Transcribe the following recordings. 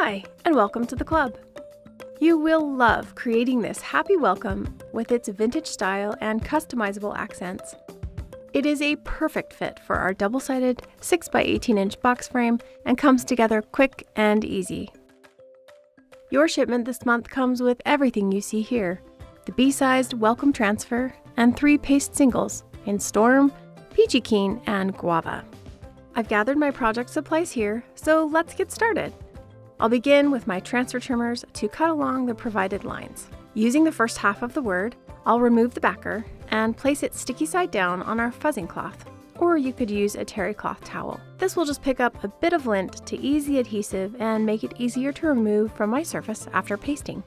Hi, and welcome to the club. You will love creating this happy welcome with its vintage style and customizable accents. It is a perfect fit for our double-sided 6x18-inch box frame and comes together quick and easy. Your shipment this month comes with everything you see here: the B-sized welcome transfer and 3 paste singles in Storm, Peachy Keen, and Guava. I've gathered my project supplies here, so let's get started. I'll begin with my transfer trimmers to cut along the provided lines. Using the first half of the word, I'll remove the backer and place it sticky side down on our fuzzing cloth, or you could use a terry cloth towel. This will just pick up a bit of lint to ease the adhesive and make it easier to remove from my surface after pasting.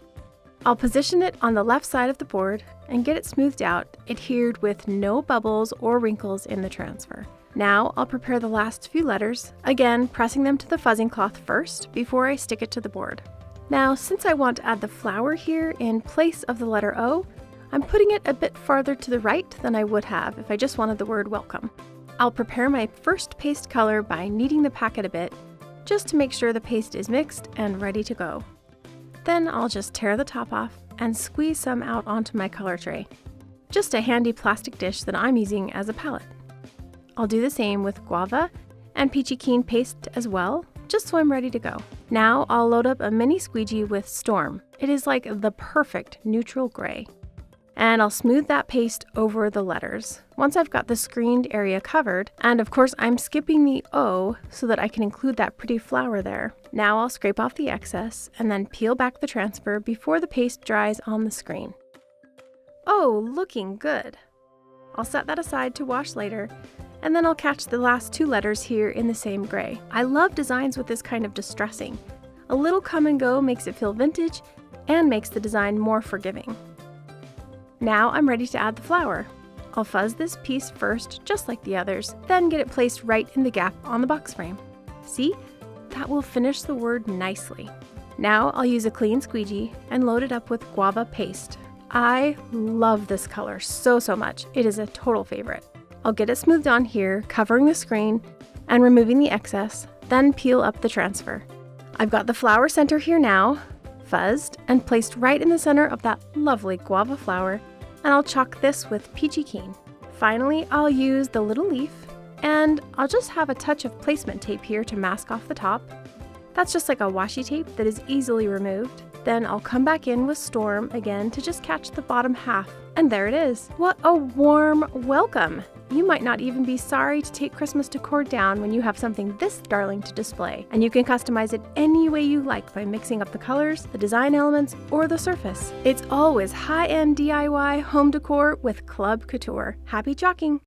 I'll position it on the left side of the board and get it smoothed out, adhered with no bubbles or wrinkles in the transfer. Now I'll prepare the last few letters, again pressing them to the fuzzing cloth first before I stick it to the board. Now, since I want to add the flower here in place of the letter O, I'm putting it a bit farther to the right than I would have if I just wanted the word welcome. I'll prepare my first paste color by kneading the packet a bit, just to make sure the paste is mixed and ready to go. Then I'll just tear the top off and squeeze some out onto my color tray, just a handy plastic dish that I'm using as a palette. I'll do the same with Guava and Peachy Keen paste as well, just so I'm ready to go. Now I'll load up a mini squeegee with Storm. It is like the perfect neutral gray. And I'll smooth that paste over the letters. Once I've got the screened area covered, and of course I'm skipping the O so that I can include that pretty flower there. Now I'll scrape off the excess and then peel back the transfer before the paste dries on the screen. Oh, looking good. I'll set that aside to wash later, and then I'll catch the last 2 letters here in the same gray. I love designs with this kind of distressing. A little come and go makes it feel vintage and makes the design more forgiving. Now I'm ready to add the flower. I'll fuzz this piece first, just like the others, then get it placed right in the gap on the box frame. See? That will finish the word nicely. Now I'll use a clean squeegee and load it up with Guava paste. I love this color so much. It is a total favorite. I'll get it smoothed on here, covering the screen and removing the excess, then peel up the transfer. I've got the flower center here now, fuzzed and placed right in the center of that lovely guava flower, and I'll chalk this with Peachy Keen. Finally, I'll use the little leaf, and I'll just have a touch of placement tape here to mask off the top. That's just like a washi tape that is easily removed. Then I'll come back in with Storm again to just catch the bottom half. And there it is. What a warm welcome! You might not even be sorry to take Christmas decor down when you have something this darling to display. And you can customize it any way you like by mixing up the colors, the design elements, or the surface. It's always high-end DIY home decor with Club Couture. Happy chalking!